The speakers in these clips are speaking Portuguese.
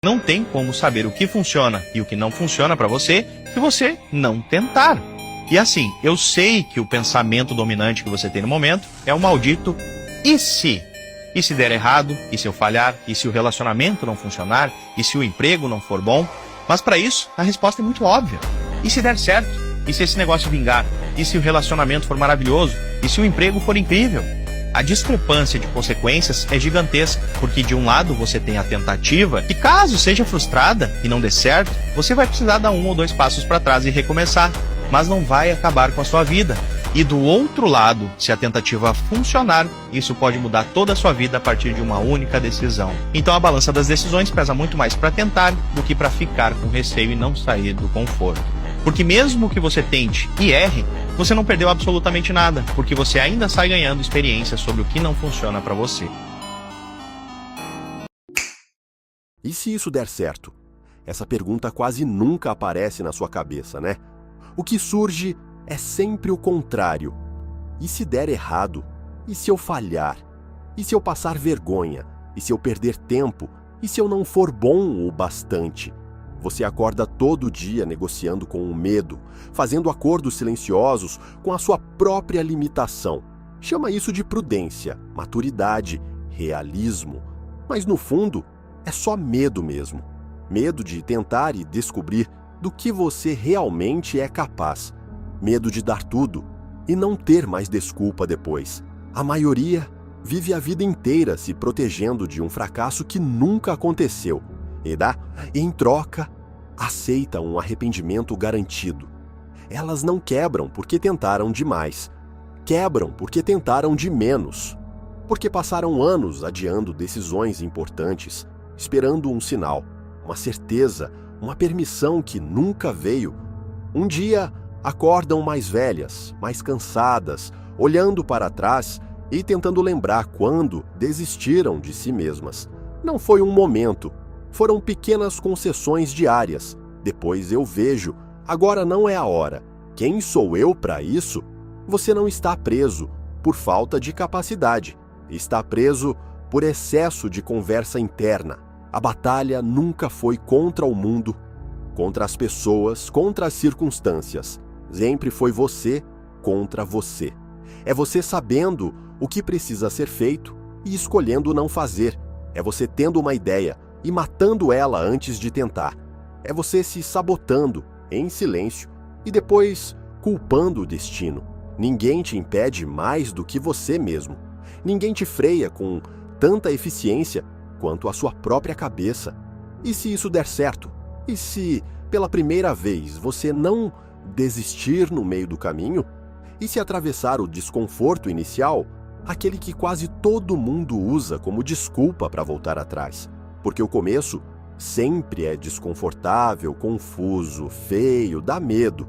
Não tem como saber o que funciona e o que não funciona para você se você não tentar. E assim, eu sei que o pensamento dominante que você tem no momento é o maldito e se? E se der errado? E se eu falhar? E se o relacionamento não funcionar? E se o emprego não for bom? Mas para isso, a resposta é muito óbvia. E se der certo? E se esse negócio vingar? E se o relacionamento for maravilhoso? E se o emprego for incrível? A discrepância de consequências é gigantesca, porque de um lado você tem a tentativa, que caso seja frustrada e não dê certo, você vai precisar dar 1 ou 2 passos para trás e recomeçar, mas não vai acabar com a sua vida. E do outro lado, se a tentativa funcionar, isso pode mudar toda a sua vida a partir de uma única decisão. Então a balança das decisões pesa muito mais para tentar do que para ficar com receio e não sair do conforto. Porque mesmo que você tente e erre, você não perdeu absolutamente nada, porque você ainda sai ganhando experiência sobre o que não funciona para você. E se isso der certo? Essa pergunta quase nunca aparece na sua cabeça, né? O que surge é sempre o contrário. E se der errado? E se eu falhar? E se eu passar vergonha? E se eu perder tempo? E se eu não for bom o bastante? Você acorda todo dia negociando com o medo, fazendo acordos silenciosos com a sua própria limitação. Chama isso de prudência, maturidade, realismo. Mas no fundo, é só medo mesmo. Medo de tentar e descobrir do que você realmente é capaz. Medo de dar tudo e não ter mais desculpa depois. A maioria vive a vida inteira se protegendo de um fracasso que nunca aconteceu. E em troca, aceita um arrependimento garantido. Elas não quebram porque tentaram demais. Quebram porque tentaram de menos. Porque passaram anos adiando decisões importantes, esperando um sinal, uma certeza, uma permissão que nunca veio. Um dia, acordam mais velhas, mais cansadas, olhando para trás e tentando lembrar quando desistiram de si mesmas. Não foi um momento. Foram pequenas concessões diárias. Depois eu vejo, agora não é a hora. Quem sou eu para isso? Você não está preso por falta de capacidade. Está preso por excesso de conversa interna. A batalha nunca foi contra o mundo, contra as pessoas, contra as circunstâncias. Sempre foi você contra você. É você sabendo o que precisa ser feito e escolhendo não fazer. É você tendo uma ideia e matando ela antes de tentar. É você se sabotando em silêncio e depois culpando o destino. Ninguém te impede mais do que você mesmo. Ninguém te freia com tanta eficiência quanto a sua própria cabeça. E se isso der certo? E se, pela primeira vez, você não desistir no meio do caminho? E se atravessar o desconforto inicial, aquele que quase todo mundo usa como desculpa para voltar atrás? Porque o começo sempre é desconfortável, confuso, feio, dá medo.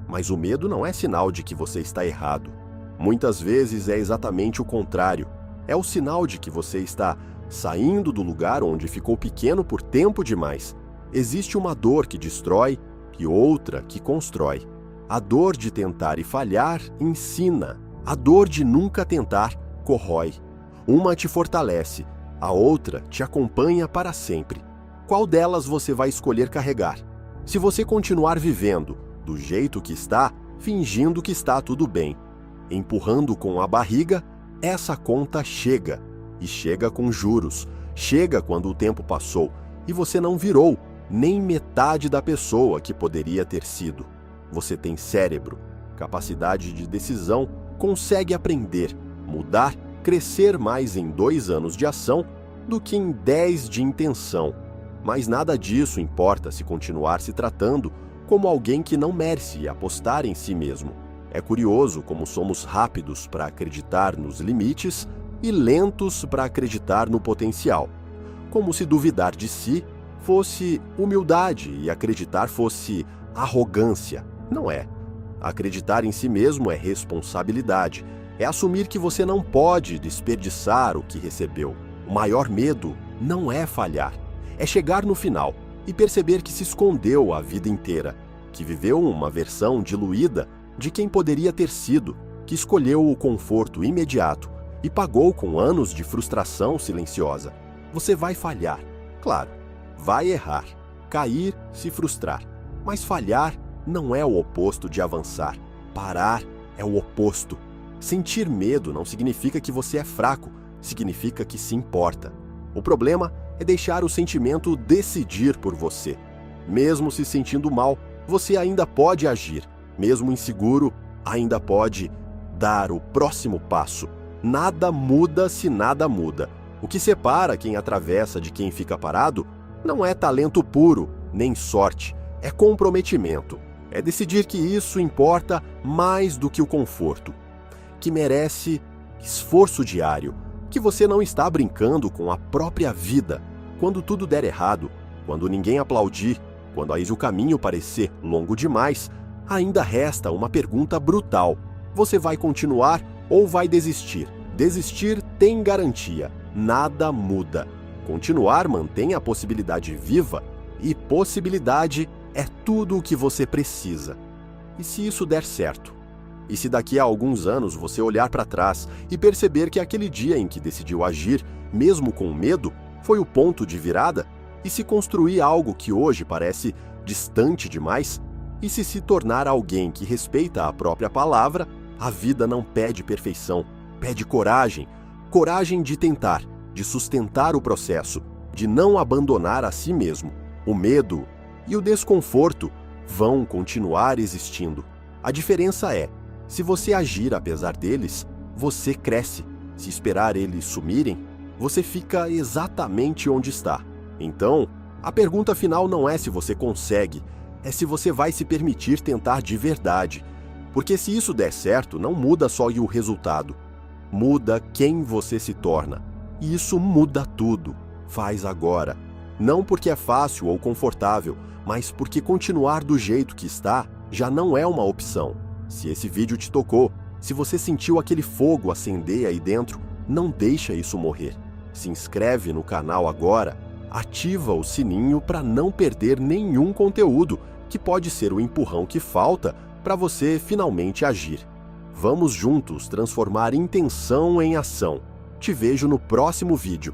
Mas o medo não é sinal de que você está errado. Muitas vezes é exatamente o contrário. É o sinal de que você está saindo do lugar onde ficou pequeno por tempo demais. Existe uma dor que destrói e outra que constrói. A dor de tentar e falhar ensina. A dor de nunca tentar corrói. Uma te fortalece, a outra te acompanha para sempre. Qual delas você vai escolher carregar? Se você continuar vivendo do jeito que está, fingindo que está tudo bem, empurrando com a barriga, essa conta chega. E chega com juros. Chega quando o tempo passou e você não virou nem metade da pessoa que poderia ter sido. Você tem cérebro, capacidade de decisão, consegue aprender, mudar, crescer mais em 2 anos de ação do que em 10 de intenção. Mas nada disso importa se continuar se tratando como alguém que não merece apostar em si mesmo. É curioso como somos rápidos para acreditar nos limites e lentos para acreditar no potencial. Como se duvidar de si fosse humildade e acreditar fosse arrogância. Não é. Acreditar em si mesmo é responsabilidade. É assumir que você não pode desperdiçar o que recebeu. O maior medo não é falhar. É chegar no final e perceber que se escondeu a vida inteira, que viveu uma versão diluída de quem poderia ter sido, que escolheu o conforto imediato e pagou com anos de frustração silenciosa. Você vai falhar, claro. vai errar, cair, se frustrar. Mas falhar não é o oposto de avançar. Parar é o oposto. Sentir medo não significa que você é fraco, significa que se importa. O problema é deixar o sentimento decidir por você. Mesmo se sentindo mal, você ainda pode agir. Mesmo inseguro, ainda pode dar o próximo passo. Nada muda se nada muda. O que separa quem atravessa de quem fica parado não é talento puro, nem sorte. É comprometimento. É decidir que isso importa mais do que o conforto. Que merece esforço diário. Que você não está brincando com a própria vida. Quando tudo der errado, quando ninguém aplaudir, quando aí o caminho parecer longo demais, ainda resta uma pergunta brutal. Você vai continuar ou vai desistir? Desistir tem garantia. Nada muda. Continuar mantém a possibilidade viva e possibilidade é tudo o que você precisa. E se isso der certo? E se daqui a alguns anos você olhar para trás e perceber que aquele dia em que decidiu agir, mesmo com medo, foi o ponto de virada? E se construir algo que hoje parece distante demais? E se tornar alguém que respeita a própria palavra? A vida não pede perfeição, pede coragem. Coragem de tentar, de sustentar o processo, de não abandonar a si mesmo. O medo e o desconforto vão continuar existindo. A diferença é, se você agir apesar deles, você cresce. Se esperar eles sumirem, você fica exatamente onde está. Então, a pergunta final não é se você consegue, é se você vai se permitir tentar de verdade. Porque se isso der certo, não muda só o resultado. Muda quem você se torna. E isso muda tudo. Faz agora. Não porque é fácil ou confortável, mas porque continuar do jeito que está já não é uma opção. Se esse vídeo te tocou, se você sentiu aquele fogo acender aí dentro, não deixa isso morrer. Se inscreve no canal agora, ativa o sininho para não perder nenhum conteúdo, que pode ser o empurrão que falta para você finalmente agir. Vamos juntos transformar intenção em ação. Te vejo no próximo vídeo.